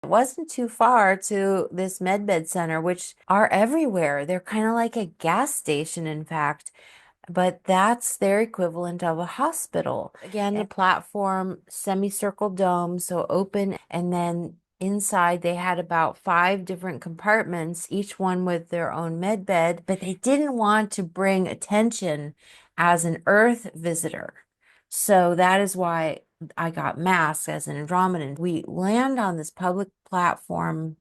It wasn't too far to this medbed center, which are everywhere. They're kind of like a gas station, in fact, but that's their equivalent of a hospital. Again, the platform, semicircle dome, so open, and then inside they had about 5 different compartments, each one with their own med bed, but they didn't want to bring attention as an Earth visitor. So that is why I got masked as an Andromedan. We land on this public platform.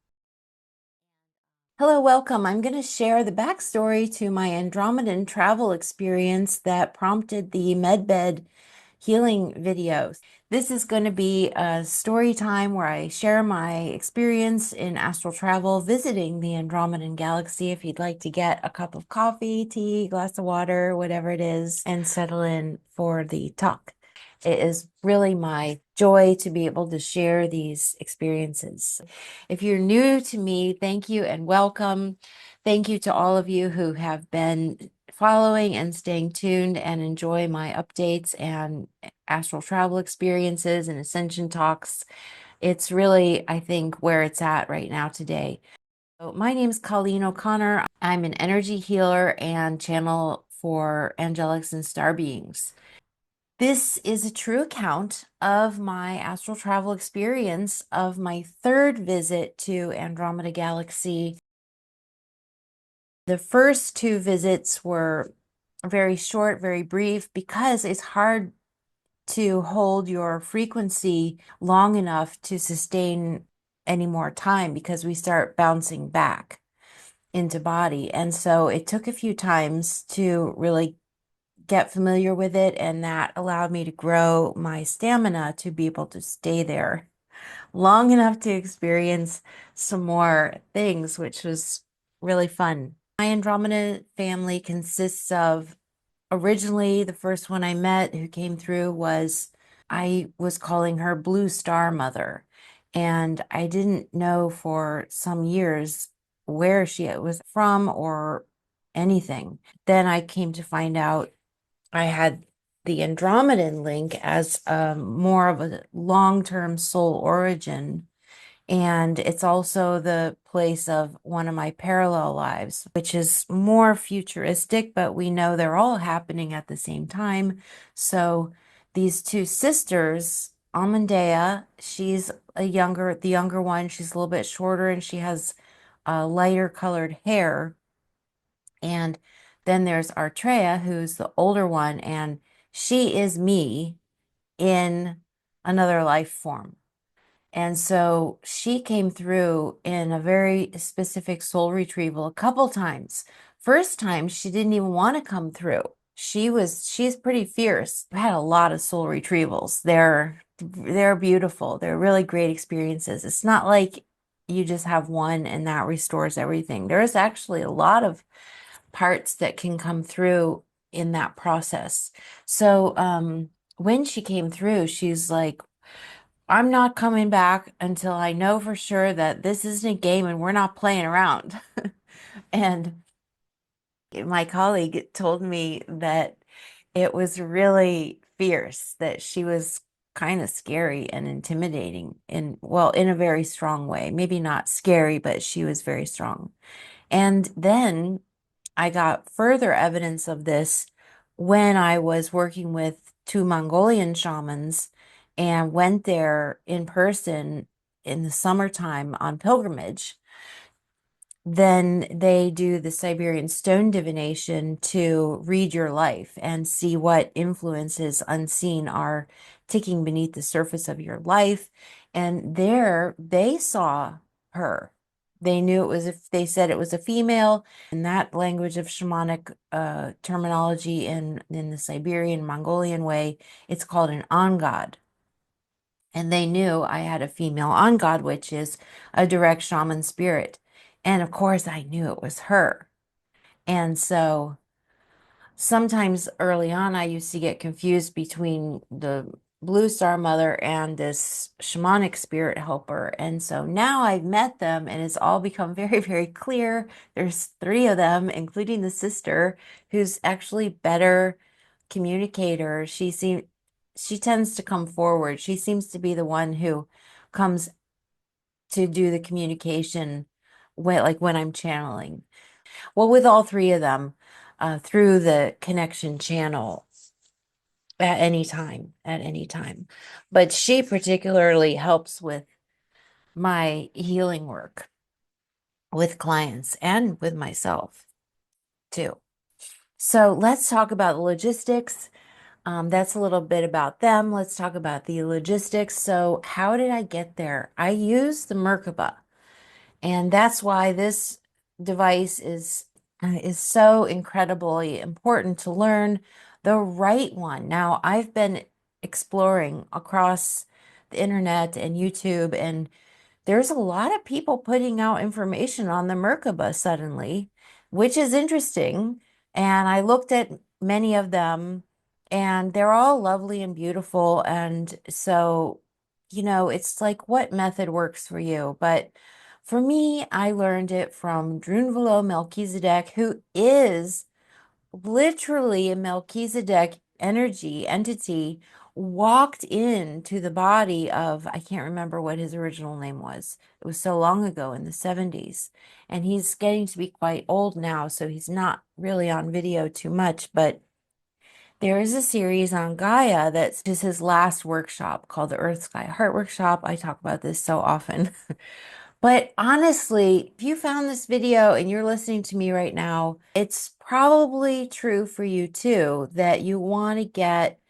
Hello, welcome. I'm going to share the backstory to my Andromedan travel experience that prompted the medbed healing videos. This is going to be a story time where I share my experience in astral travel visiting the Andromedan galaxy. If you'd like to get a cup of coffee, tea, glass of water, whatever it is, and settle in for the talk. It is really my joy to be able to share these experiences. If you're new to me, thank you and welcome. Thank you to all of you who have been following and staying tuned and enjoy my updates and astral travel experiences and ascension talks. It's really, I think, where it's at right now today. So my name is Colleen O'Connor. I'm an energy healer and channel for angelics and star beings. This is a true account of my astral travel experience of my third visit to Andromeda Galaxy. The first 2 visits were very short, very brief, because it's hard to hold your frequency long enough to sustain any more time because we start bouncing back into body. And so it took a few times to really get familiar with it, and that allowed me to grow my stamina to be able to stay there long enough to experience some more things, which was really fun. My Andromeda family consists of, originally, the first one I met who came through was, I was calling her Blue Star Mother, and I didn't know for some years where she was from or anything. Then I came to find out I had the Andromedan link as more of a long-term soul origin. And it's also the place of one of my parallel lives, which is more futuristic, but we know they're all happening at the same time. So these 2 sisters, Amandea, she's the younger one, she's a little bit shorter and she has lighter colored hair. And then there's Artrea, who's the older one, and she is me in another life form. And so she came through in a very specific soul retrieval a couple times. First time, she didn't even want to come through. She's pretty fierce. I've had a lot of soul retrievals. They're beautiful. They're really great experiences. It's not like you just have one and that restores everything. There's actually a lot of parts that can come through in that process. So when she came through, she's like, I'm not coming back until I know for sure that this isn't a game and we're not playing around. And my colleague told me that it was really fierce, that she was kind of scary and intimidating in, well, in a very strong way. Maybe not scary, but she was very strong. And then I got further evidence of this when I was working with 2 Mongolian shamans and went there in person in the summertime on pilgrimage. Then they do the Siberian stone divination to read your life and see what influences unseen are ticking beneath the surface of your life. And there they saw her. They knew it was, if they said it was a female, in that language of shamanic terminology in the Siberian Mongolian way, it's called an on-god. And they knew I had a female on-god, which is a direct shaman spirit. And of course, I knew it was her. And so sometimes early on, I used to get confused between the Blue Star Mother and this shamanic spirit helper. And so now I've met them and it's all become very, very clear. There's 3 of them, including the sister, who's actually better communicator. She tends to come forward. She seems to be the one who comes to do the communication when I'm channeling. Well, with all three of them, through the connection channel at any time, at any time. But she particularly helps with my healing work with clients and with myself too. So let's talk about the logistics. That's a little bit about them. Let's talk about the logistics. So how did I get there? I used the Merkaba, and that's why this device is so incredibly important to learn the right one. Now, I've been exploring across the internet and YouTube, and there's a lot of people putting out information on the Merkaba suddenly, which is interesting. And I looked at many of them, and they're all lovely and beautiful. And so, it's like what method works for you. But for me, I learned it from Drunvalo Melchizedek, who is literally a Melchizedek energy entity, walked into the body of, I can't remember what his original name was. It was so long ago in the 70s. And he's getting to be quite old now, so he's not really on video too much. But there is a series on Gaia that's just his last workshop called the Earth Sky Heart Workshop. I talk about this so often. But honestly, if you found this video and you're listening to me right now, it's probably true for you too, that you want to get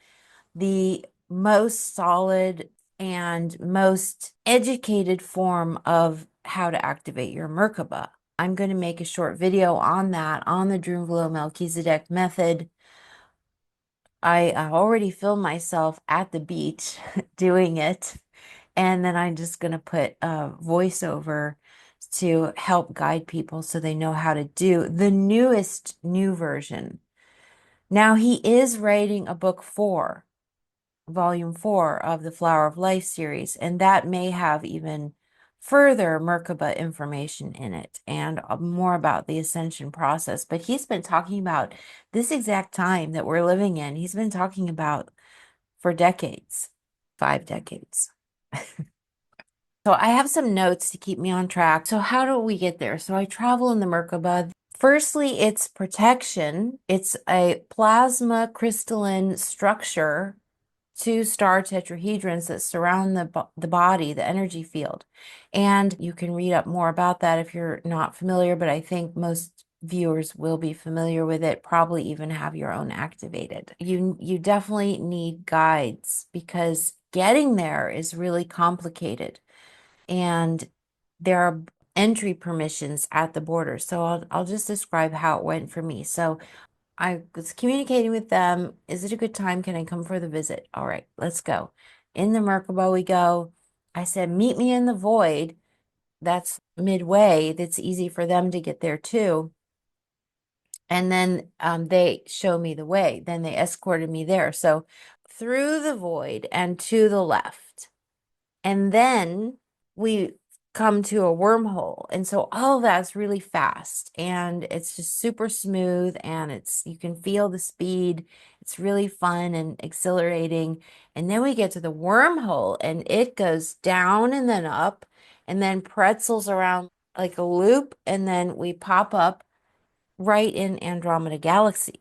the most solid and most educated form of how to activate your Merkaba. I'm going to make a short video on that, on the Drunvalo Melchizedek method. I already filmed myself at the beach doing it. And then I'm just going to put a voiceover to help guide people so they know how to do the new version. Now he is writing a book 4, volume 4 of the Flower of Life series, and that may have even further Merkaba information in it and more about the ascension process. But he's been talking about this exact time that we're living in. He's been talking about for decades, 5 decades. So I have some notes to keep me on track. So how do we get there? So I travel in the Merkaba. Firstly, it's protection. It's a plasma crystalline structure, 2 star tetrahedrons that surround the body, the energy field. And you can read up more about that if you're not familiar, but I think most viewers will be familiar with it, probably even have your own activated. You definitely need guides because getting there is really complicated. And there are entry permissions at the border. So I'll just describe how it went for me. So I was communicating with them. Is it a good time? Can I come for the visit? All right, let's go. In the Merkaba we go. I said, meet me in the void. That's midway. That's easy for them to get there too. And then they show me the way. Then they escorted me there. So through the void and to the left. And then we come to a wormhole. And so all of that's really fast and it's just super smooth and you can feel the speed. It's really fun and exhilarating. And then we get to the wormhole and it goes down and then up and then pretzels around like a loop. And then we pop up right in Andromeda Galaxy.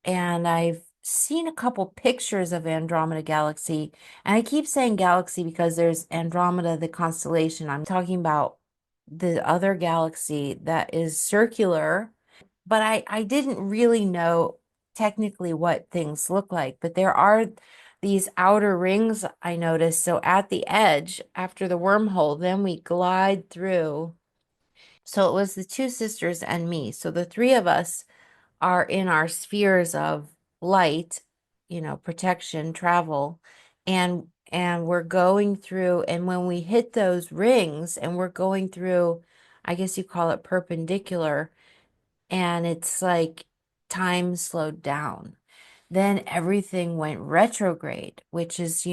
And I've seen a couple pictures of Andromeda Galaxy. And I keep saying galaxy because there's Andromeda, the constellation. I'm talking about the other galaxy that is circular. But I didn't really know technically what things look like. But there are these outer rings I noticed. So at the edge, after the wormhole, then we glide through. So it was the 2 sisters and me. So the 3 of us are in our spheres of light, protection, travel, and we're going through, and when we hit those rings and we're going through, I guess you call it perpendicular, and it's like time slowed down. Then everything went retrograde, which is,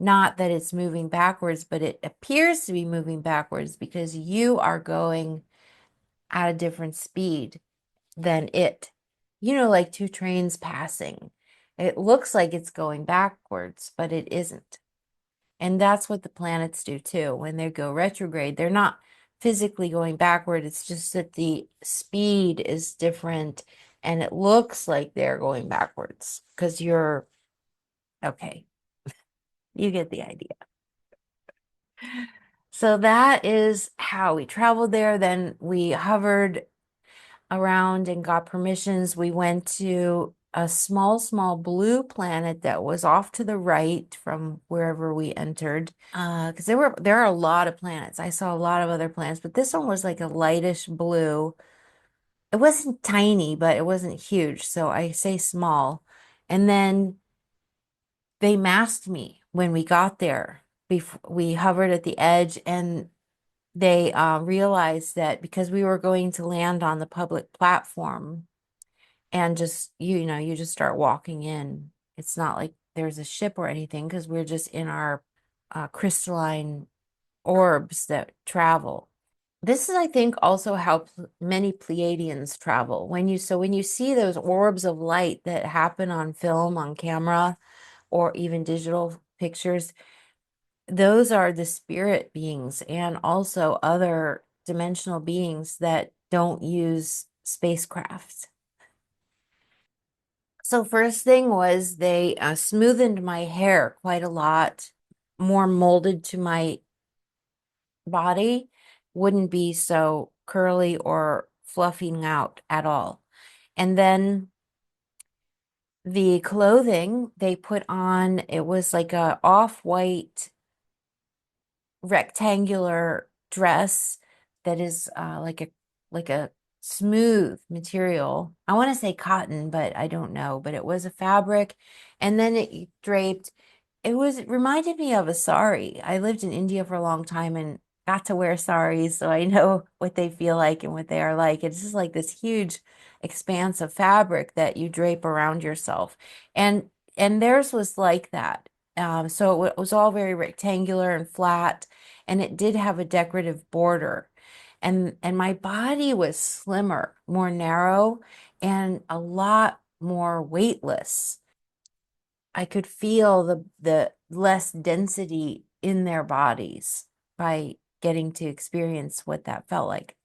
not that it's moving backwards, but it appears to be moving backwards because you are going at a different speed than it. Like 2 trains passing. It looks like it's going backwards, but it isn't. And that's what the planets do too. When they go retrograde, they're not physically going backward. It's just that the speed is different and it looks like they're going backwards because you're okay. You get the idea. So that is how we traveled there. Then we hovered around and got permissions. We went to a small blue planet that was off to the right from wherever we entered. Because there are a lot of planets. I saw a lot of other planets, but this one was like a lightish blue. It wasn't tiny, but it wasn't huge. So I say small. And then they masked me when we got there. Before we hovered at the edge, and they realized that because we were going to land on the public platform and just, you just start walking in. It's not like there's a ship or anything because we're just in our crystalline orbs that travel. This is, I think, also how many Pleiadians travel. When you see those orbs of light that happen on film, on camera, or even digital pictures, those are the spirit beings and also other dimensional beings that don't use spacecraft. So first thing was they smoothened my hair quite a lot, more molded to my body, wouldn't be so curly or fluffing out at all. And then the clothing they put on, it was like a off-white rectangular dress that is like a smooth material. I want to say cotton, but I don't know. But it was a fabric, and then it draped. It reminded me of a sari. I lived in India for a long time and got to wear saris, so I know what they feel like and what they are like. It's just like this huge expanse of fabric that you drape around yourself, and and theirs was like that. So it was all very rectangular and flat, and it did have a decorative border. And my body was slimmer, more narrow, and a lot more weightless. I could feel the less density in their bodies by getting to experience what that felt like.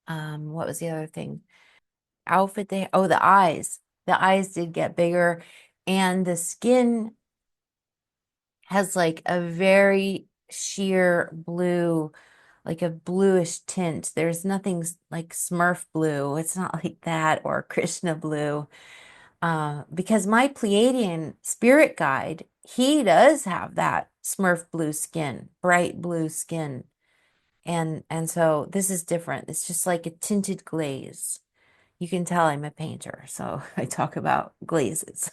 What was the other thing? Outfit oh, the eyes. The eyes did get bigger, and the skin has like a very sheer blue, like a bluish tint. There's nothing like Smurf blue. It's not like that or Krishna blue. Because my Pleiadian spirit guide, he does have that Smurf blue skin, bright blue skin. And so this is different. It's just like a tinted glaze. You can tell I'm a painter, so I talk about glazes.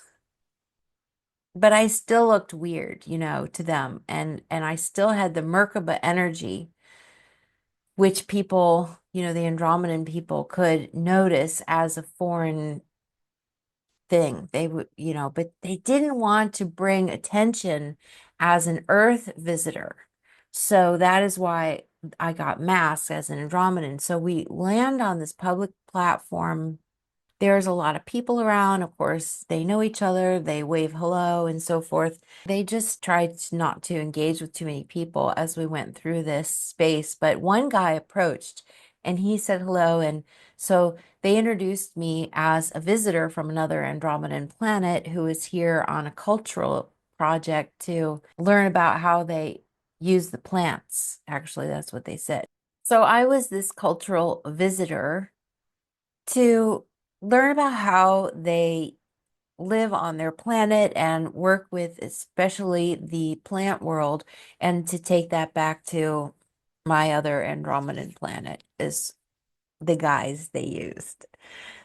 But I still looked weird, to them. And I still had the Merkaba energy, which people, the Andromedan people could notice as a foreign thing. They would, but they didn't want to bring attention as an Earth visitor. So that is why I got masked as an Andromedan. So we land on this public platform. There's a lot of people around. Of course, they know each other, they wave hello and so forth. They just tried not to engage with too many people as we went through this space. But one guy approached and he said hello. And so they introduced me as a visitor from another Andromedan planet who is here on a cultural project to learn about how they use the plants. Actually, that's what they said. So I was this cultural visitor to learn about how they live on their planet and work with especially the plant world, and to take that back to my other Andromedan planet is the guys they used.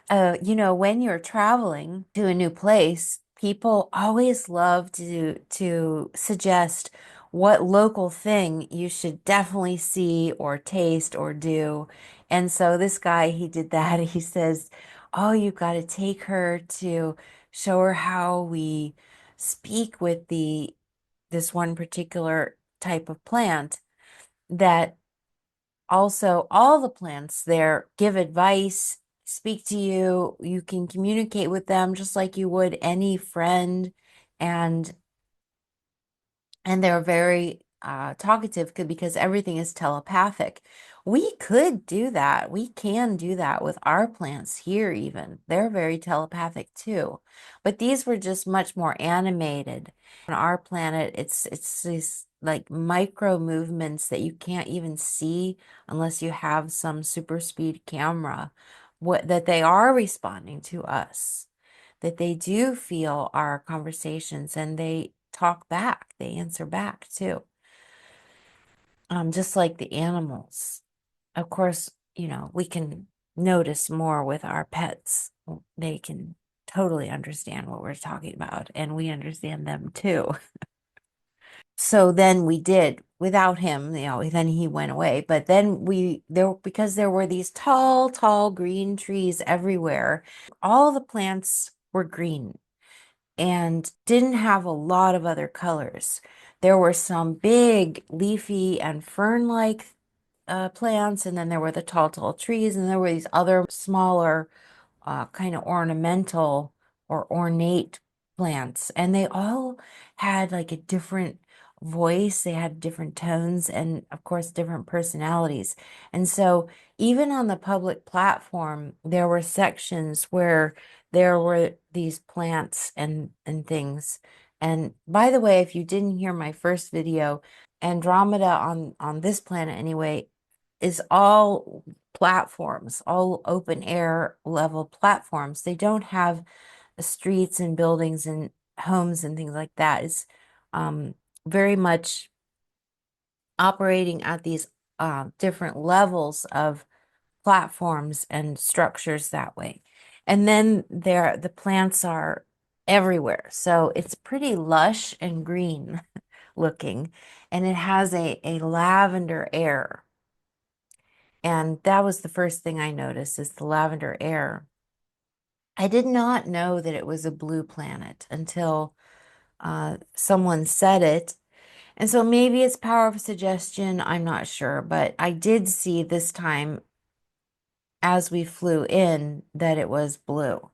When you're traveling to a new place, people always love to suggest what local thing you should definitely see or taste or do. And so this guy, he did that. He says, "Oh, you got to take her to show her how we speak with the this one particular type of plant that also all the plants there give advice, speak to you. You can communicate with them just like you would any friend. And and they're very talkative because everything is telepathic. We could do that. We can do that with our plants here, even. They're very telepathic too. But these were just much more animated. On our planet, it's these like micro movements that you can't even see unless you have some super speed camera, what that they are responding to us, that they do feel our conversations and they talk back, they answer back too. Just like the animals. Of course, we can notice more with our pets. They can totally understand what we're talking about, and we understand them too. So then we did without him, then he went away. But then because there were these tall, tall green trees everywhere, all the plants were green and didn't have a lot of other colors. There were some big leafy and fern-like plants, and then there were the tall, tall trees, and there were these other smaller kind of ornamental or ornate plants. And they all had like a different voice, they had different tones, and of course, different personalities. And so, even on the public platform, there were sections where there were these plants and things. And by the way, if you didn't hear my first video, Andromeda on this planet anyway is all platforms, all open air level platforms. They don't have streets and buildings and homes and things like that. It's very much operating at these different levels of platforms and structures that way. And then the plants are everywhere. So it's pretty lush and green looking, and it has a lavender air. And that was the first thing I noticed is the lavender air. I did not know that it was a blue planet until someone said it. And so maybe it's power of suggestion, I'm not sure, but I did see this time as we flew in that it was blue.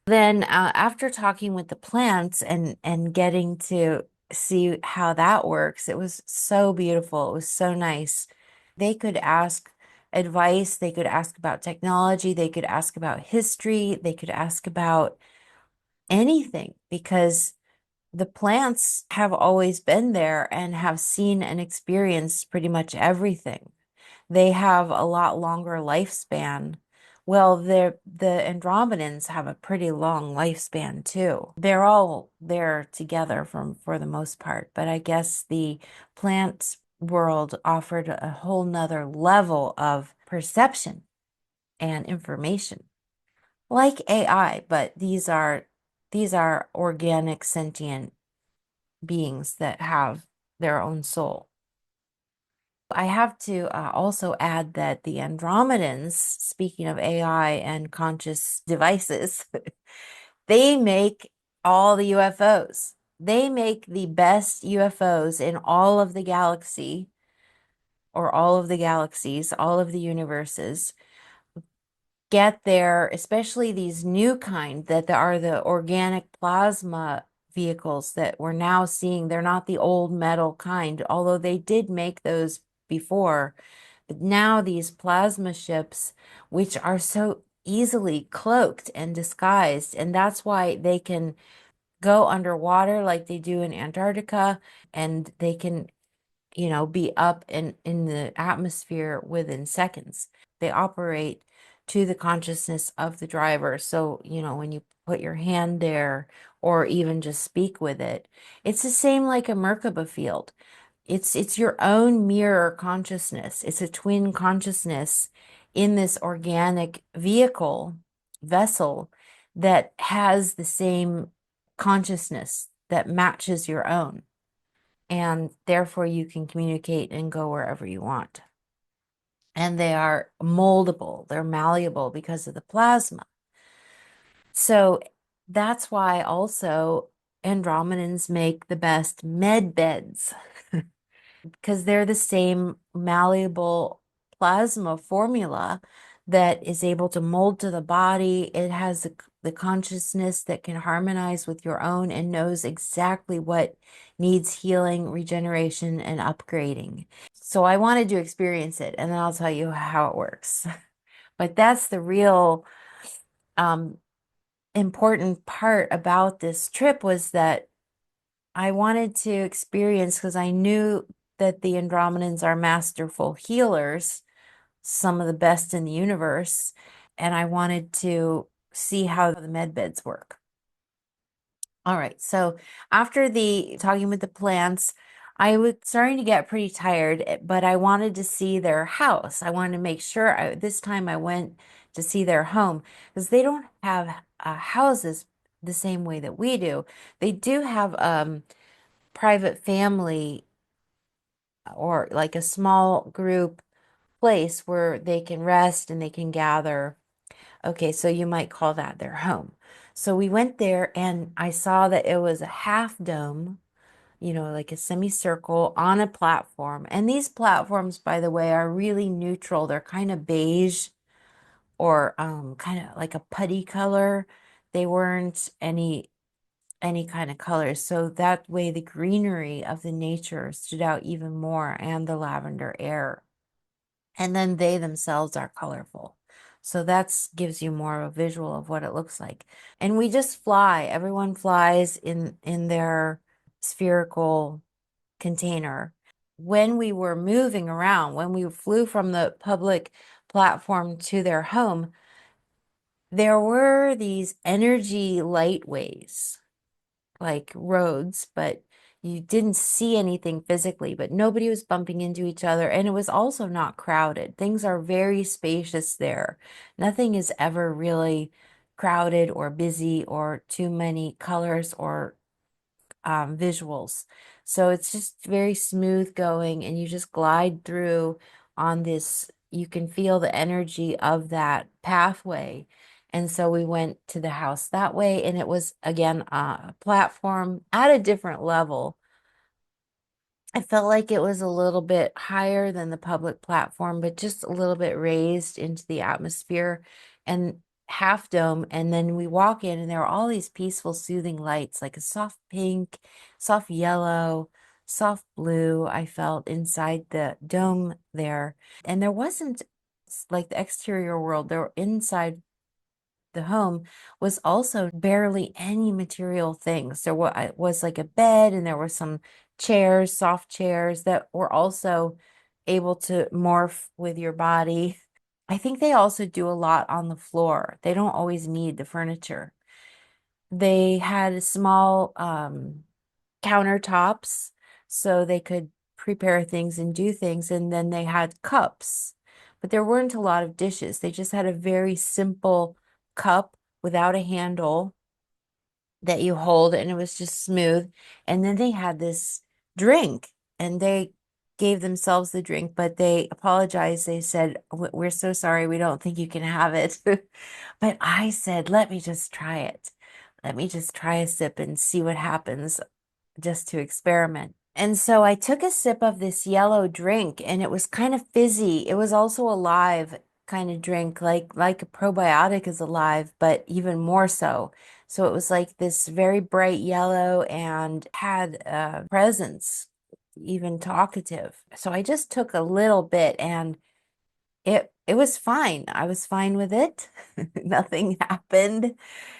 Then after talking with the plants and getting to see how that works, it was so beautiful. It was so nice. They could ask advice, they could ask about technology, they could ask about history, they could ask about anything because the plants have always been there and have seen and experienced pretty much everything. They have a lot longer lifespan. Well, the Andromedans have a pretty long lifespan too. They're all there together for the most part, but I guess the plant world offered a whole nother level of perception and information, like AI, but these are organic sentient beings that have their own soul. I have to also add that the Andromedans, speaking of AI and conscious devices, they make all the UFOs. They make the best UFOs in all of the galaxy or all of the galaxies, all of the universes. Get there, especially these new kind that are the organic plasma vehicles that we're now seeing. They're not the old metal kind, although they did make those before. But now these plasma ships, which are so easily cloaked and disguised, and that's why they can go underwater like they do in Antarctica, and they can be up in the atmosphere within seconds. They operate to the consciousness of the driver. So, when you put your hand there or even just speak with it, it's the same like a Merkaba field. It's your own mirror consciousness. It's a twin consciousness in this organic vessel that has the same consciousness that matches your own, and therefore you can communicate and go wherever you want. And they are moldable, they're malleable because of the plasma. So that's why also Andromedans make the best med beds because they're the same malleable plasma formula that is able to mold to the body. It has the consciousness that can harmonize with your own and knows exactly what needs healing, regeneration, and upgrading. So I wanted to experience it, and then I'll tell you how it works. But that's the real important part about this trip, was that I wanted to experience, because I knew that the Andromedans are masterful healers, some of the best in the universe, and I wanted to see how the med beds work. All right, so after the talking with the plants, I was starting to get pretty tired, but I wanted to see their house. I wanted to make sure this time I went to see their home, because they don't have houses the same way that we do. They do have private family, or like a small group place where they can rest and they can gather. Okay, so you might call that their home. So we went there and I saw that it was a half dome, like a semicircle on a platform. And these platforms, by the way, are really neutral. They're kind of beige, or kind of like a putty color. They weren't any kind of colors. So that way the greenery of the nature stood out even more, and the lavender air. And then they themselves are colorful. So that gives you more of a visual of what it looks like. And we just fly. Everyone flies in their spherical container. When we were moving around, when we flew from the public platform to their home, there were these energy lightways, like roads, but you didn't see anything physically, but nobody was bumping into each other. And it was also not crowded. Things are very spacious there. Nothing is ever really crowded or busy or too many colors or visuals. So it's just very smooth going, and you just glide through on this. You can feel the energy of that pathway. And so we went to the house that way, and it was again a platform at a different level. I felt like it was a little bit higher than the public platform, but just a little bit raised into the atmosphere, and half dome. And then we walk in, and there are all these peaceful, soothing lights, like a soft pink, soft yellow, soft blue. I felt inside the dome there. And there wasn't like the exterior world, there inside the home was also barely any material things. There was like a bed, and there were some chairs, soft chairs that were also able to morph with your body. I think they also do a lot on the floor. They don't always need the furniture. They had small countertops so they could prepare things and do things. And then they had cups, but there weren't a lot of dishes. They just had a very simple cup without a handle that you hold, and it was just smooth. And then they had this drink, and they gave themselves the drink, but they apologized. They said, We're so sorry. We don't think you can have it." But I said, let me just try it. Let me just try a sip and see what happens, just to experiment. And so I took a sip of this yellow drink, and it was kind of fizzy. It was also a live kind of drink, like a probiotic is alive, but even more so. So it was like this very bright yellow and had a presence, even talkative. So I just took a little bit, and it was fine. I was fine with it. Nothing happened.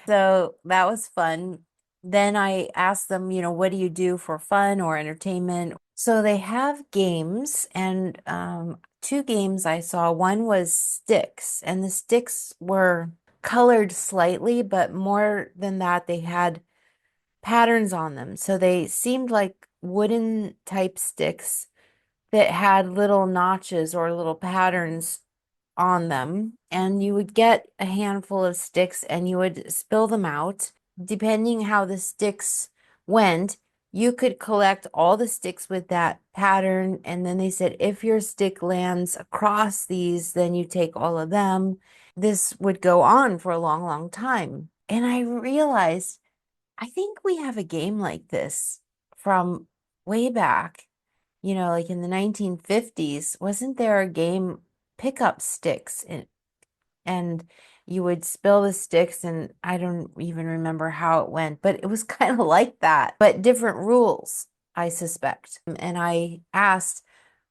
So that was fun. Then I asked them, what do you do for fun or entertainment? So they have games, and two games I saw. One was sticks, and the sticks were colored slightly, but more than that, they had patterns on them. So they seemed like wooden type sticks that had little notches or little patterns on them, and you would get a handful of sticks and you would spill them out. Depending how the sticks went, you could collect all the sticks with that pattern. And then they said, if your stick lands across these, then you take all of them. This would go on for a long, long time. And I realized, I think we have a game like this from way back, like in the 1950s. Wasn't there a game, pick up sticks? and you would spill the sticks, and I don't even remember how it went, but it was kind of like that, but different rules, I suspect. And I asked,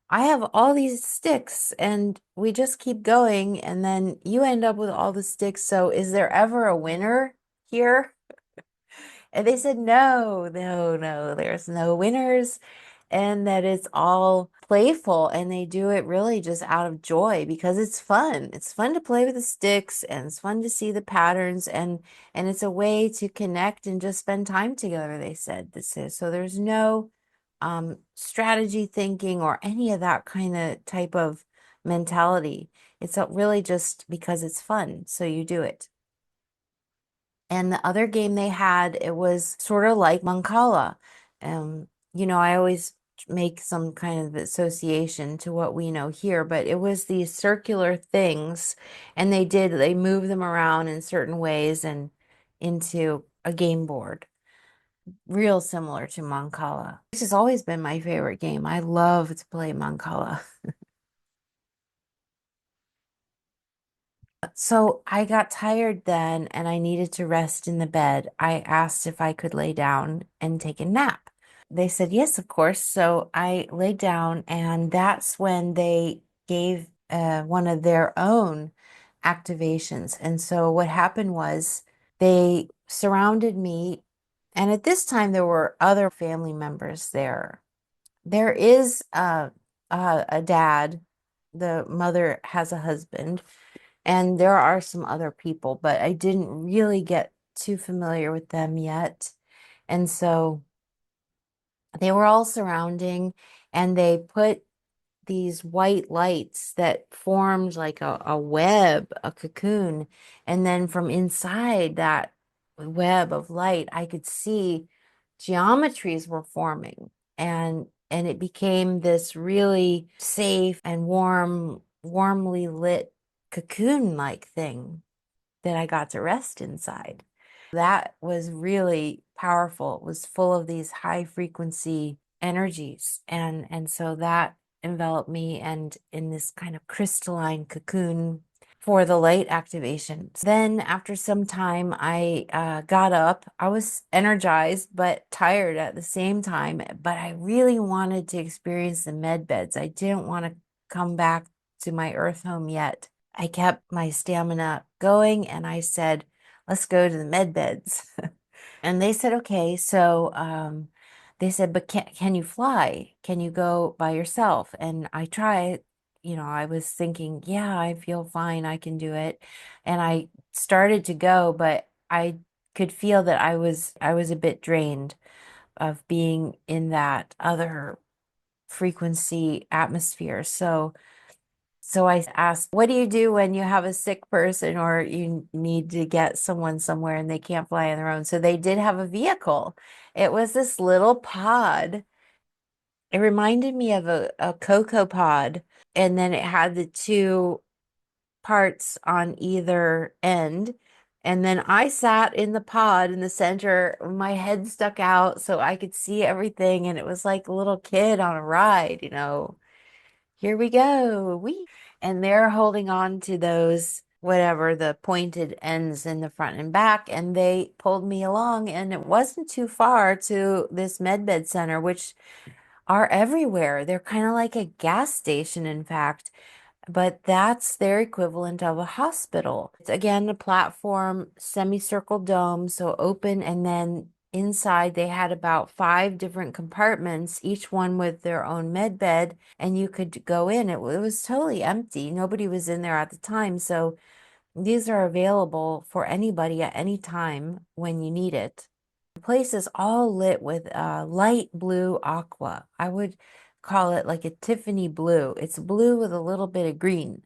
I have all these sticks and we just keep going, and then you end up with all the sticks. So is there ever a winner here? And they said, no, no, no, there's no winners, and that it's all playful, and they do it really just out of joy because it's fun. It's fun to play with the sticks, and it's fun to see the patterns, and it's a way to connect and just spend time together, they said. This is so there's no strategy thinking or any of that kind of type of mentality. It's really just because it's fun, so you do it. And the other game they had, it was sort of like Mancala. I always make some kind of association to what we know here, but it was these circular things, and they move them around in certain ways and into a game board, real similar to Mancala. This has always been my favorite game. I love to play Mancala. So I got tired then and I needed to rest in the bed. I asked if I could lay down and take a nap. They said, yes, of course. So I laid down, and that's when they gave one of their own activations. And so what happened was they surrounded me. And at this time, there were other family members there. There is a dad, the mother has a husband, and there are some other people, but I didn't really get too familiar with them yet. And so they were all surrounding, and they put these white lights that formed like a web, a cocoon. And then from inside that web of light, I could see geometries were forming. And it became this really safe and warmly lit cocoon-like thing that I got to rest inside. That was really powerful. It was full of these high frequency energies. And so that enveloped me and in this kind of crystalline cocoon for the light activations. Then after some time, I got up. I was energized but tired at the same time, but I really wanted to experience the med beds. I didn't want to come back to my earth home yet. I kept my stamina going, and I said, let's go to the med beds. And they said, okay. So they said, but can you fly? Can you go by yourself? And I tried, I was thinking, yeah, I feel fine. I can do it. And I started to go, but I could feel that I was a bit drained of being in that other frequency atmosphere. So I asked, what do you do when you have a sick person or you need to get someone somewhere and they can't fly on their own? So they did have a vehicle. It was this little pod. It reminded me of a cocoa pod. And then it had the two parts on either end. And then I sat in the pod in the center. My head stuck out so I could see everything. And it was like a little kid on a ride. Here we go. And they're holding on to those, whatever, the pointed ends in the front and back. And they pulled me along, and it wasn't too far to this medbed center, which are everywhere. They're kind of like a gas station, in fact, but that's their equivalent of a hospital. It's again a platform, semicircle dome, so open, and then inside they had about 5 different compartments, each one with their own med bed, and you could go in. It was totally empty. Nobody was in there at the time, so these are available for anybody at any time when you need it. The place is all lit with light blue aqua. I would call it like a Tiffany blue. It's blue with a little bit of green,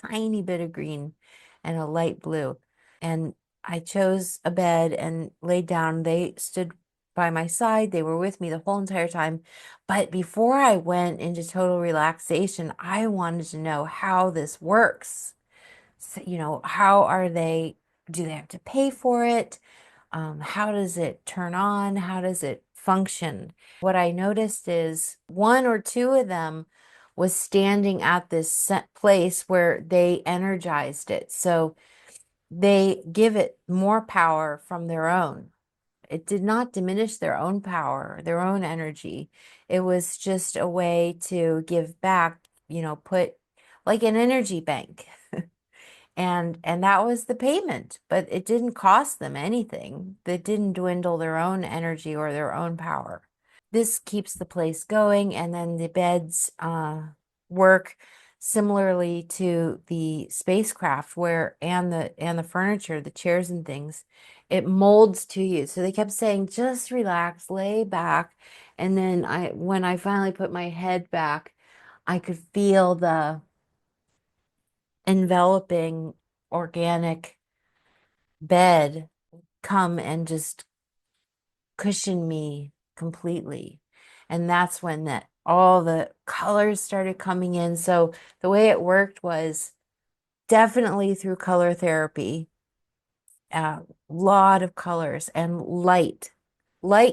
tiny bit of green, and a light blue. And I chose a bed and laid down. They stood by my side. They were with me the whole entire time. But before I went into total relaxation, I wanted to know how this works. So, how do they have to pay for it? How does it turn on? How does it function? What I noticed is one or two of them was standing at this place where they energized it. So they give it more power from their own. It did not diminish their own power, their own energy. It was just a way to give back, put like an energy bank. And that was the payment, but it didn't cost them anything. They didn't dwindle their own energy or their own power. This keeps the place going, and then the beds work similarly to the spacecraft where and the furniture, the chairs and things, it molds to you. So they kept saying, just relax, lay back. And then when I finally put my head back, I could feel the enveloping organic bed come and just cushion me completely. And that's when all the colors started coming in. So the way it worked was definitely through color therapy, a lot of colors and light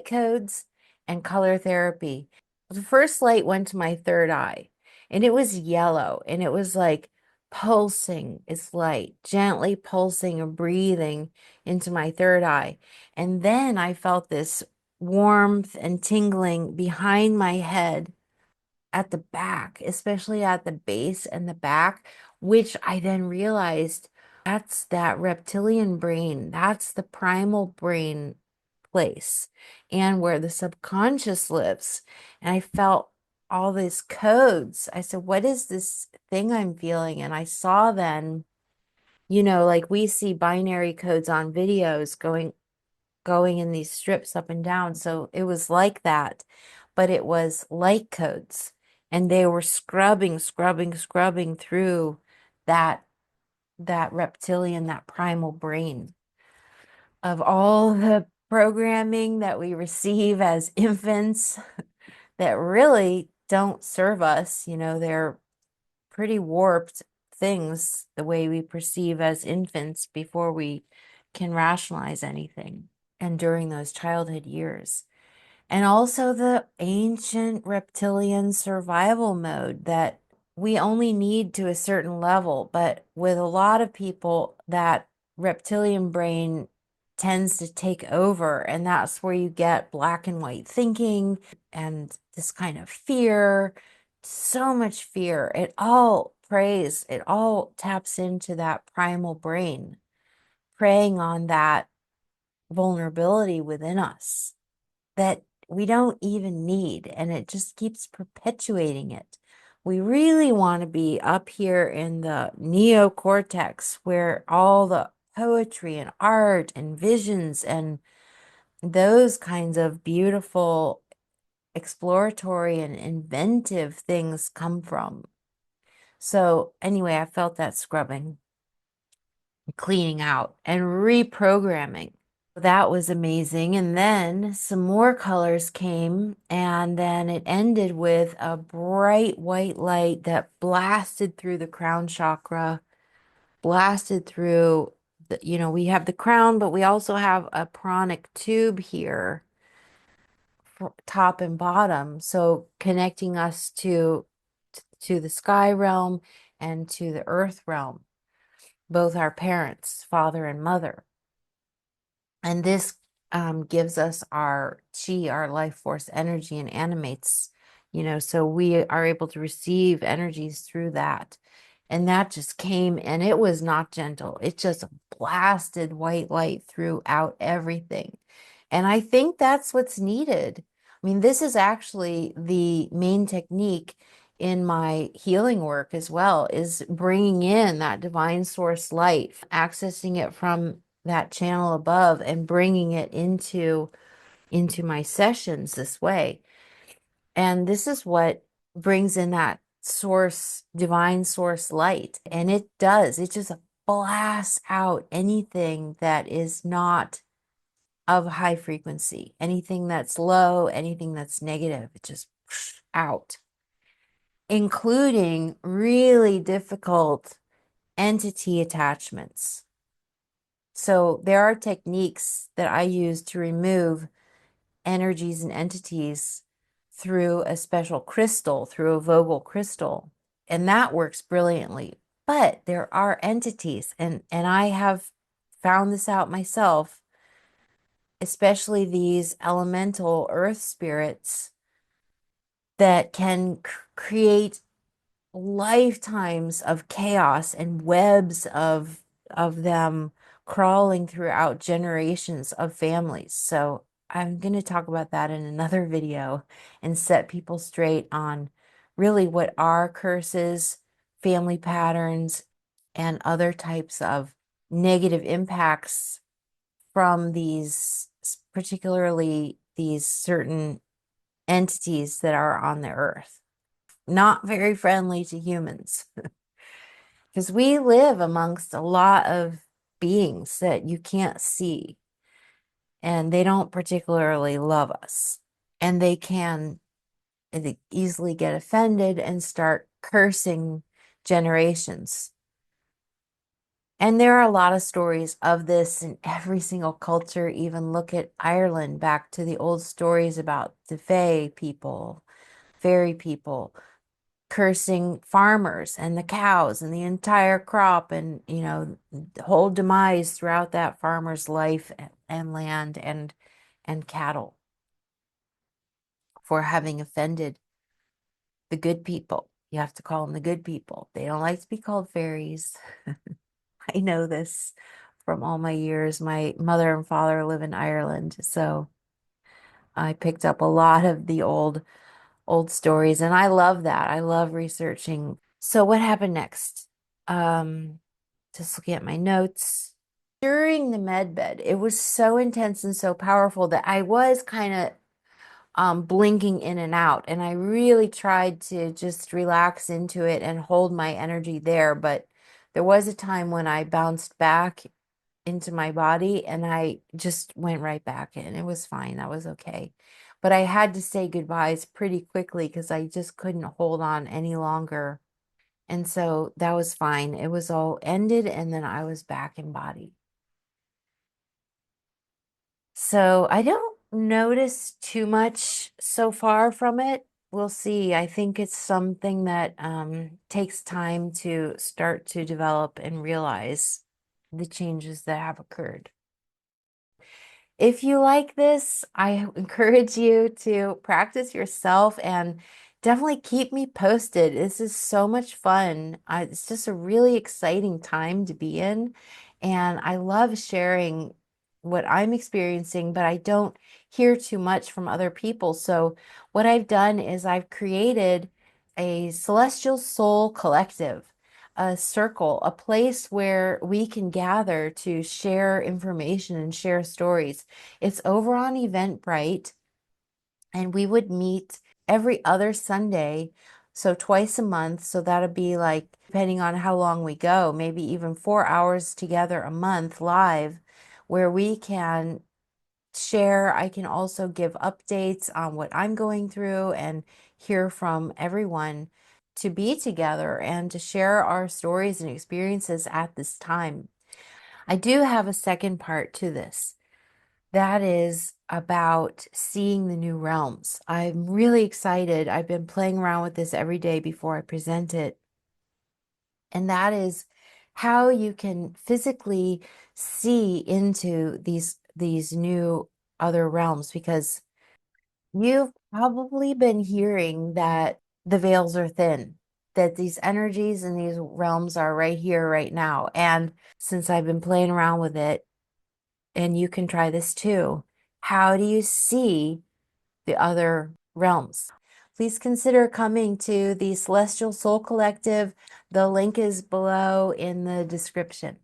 codes and color therapy. The first light went to my third eye, and it was yellow, and it was like pulsing its light, gently pulsing and breathing into my third eye. And then I felt this warmth and tingling behind my head at the back, especially at the base and the back, which I then realized that's that reptilian brain. That's the primal brain place and where the subconscious lives. And I felt all these codes. I said, what is this thing I'm feeling? And I saw then, like we see binary codes on videos going in these strips up and down. So it was like that, but it was light codes. And they were scrubbing through that reptilian, that primal brain of all the programming that we receive as infants that really don't serve us. They're pretty warped things the way we perceive as infants before we can rationalize anything and during those childhood years. And also the ancient reptilian survival mode that we only need to a certain level, but with a lot of people, that reptilian brain tends to take over, and that's where you get black and white thinking and this kind of fear, so much fear. It all taps into that primal brain, preying on that vulnerability within us that we don't even need, and it just keeps perpetuating it. We really want to be up here in the neocortex where all the poetry and art and visions and those kinds of beautiful exploratory and inventive things come from. So anyway, I felt that scrubbing, cleaning out, and reprogramming. That was amazing. And then some more colors came, and then it ended with a bright white light that blasted through the crown chakra, blasted through we have the crown, but we also have a pranic tube here, top and bottom. So connecting us to the sky realm and to the earth realm, both our parents, father and mother. And this gives us our chi, our life force energy, and animates, so we are able to receive energies through that. And that just came, and it was not gentle. It just blasted white light throughout everything. And I think that's what's needed. I mean, this is actually the main technique in my healing work as well, is bringing in that divine source light, accessing it from that channel above and bringing it into my sessions this way. And this is what brings in that divine source light. And it just blasts out anything that is not of high frequency, anything that's low, anything that's negative, it just out, including really difficult entity attachments. So there are techniques that I use to remove energies and entities through a special crystal, through a Vogel crystal, and that works brilliantly. But there are entities, and I have found this out myself, especially these elemental earth spirits that can create lifetimes of chaos and webs of them crawling throughout generations of families. So I'm going to talk about that in another video and set people straight on really what are curses, family patterns, and other types of negative impacts from these, particularly these certain entities that are on the earth. Not very friendly to humans because we live amongst a lot of beings that you can't see, and they don't particularly love us, and they can easily get offended and start cursing generations. And there are a lot of stories of this in every single culture. Even look at Ireland, back to the old stories about the Fae people, fairy people, cursing farmers and the cows and the entire crop, and the whole demise throughout that farmer's life and land and cattle for having offended the good people. You have to call them the good people. They don't like to be called fairies. I know this from all my years. My mother and father live in Ireland, so I picked up a lot of the old stories, and I love that. I love researching. So what happened next? Just looking at my notes. During the medbed, it was so intense and so powerful that I was kind of blinking in and out, and I really tried to just relax into it and hold my energy there. But there was a time when I bounced back into my body and I just went right back in. It was fine. That was okay. But I had to say goodbyes pretty quickly because I just couldn't hold on any longer. And so that was fine. It was all ended, and then I was back in body. So I don't notice too much so far from it. We'll see. I think it's something that takes time to start to develop and realize the changes that have occurred. If you like this, I encourage you to practice yourself and definitely keep me posted. This is so much fun. It's just a really exciting time to be in. And I love sharing what I'm experiencing, but I don't hear too much from other people. So what I've done is I've created a celestial soul collective, a circle, a place where we can gather to share information and share stories. It's over on Eventbrite, and we would meet every other Sunday, so twice a month. So that'd be like, depending on how long we go, maybe even 4 hours together a month live, where we can share. I can also give updates on what I'm going through and hear from everyone, to be together and to share our stories and experiences at this time. I do have a second part to this. That is about seeing the new realms. I'm really excited. I've been playing around with this every day before I present it. And that is how you can physically see into these new other realms, because you've probably been hearing that the veils are thin, that these energies and these realms are right here, right now. And since I've been playing around with it, and you can try this too, how do you see the other realms? Please consider coming to the Celestial Soul Collective. The link is below in the description.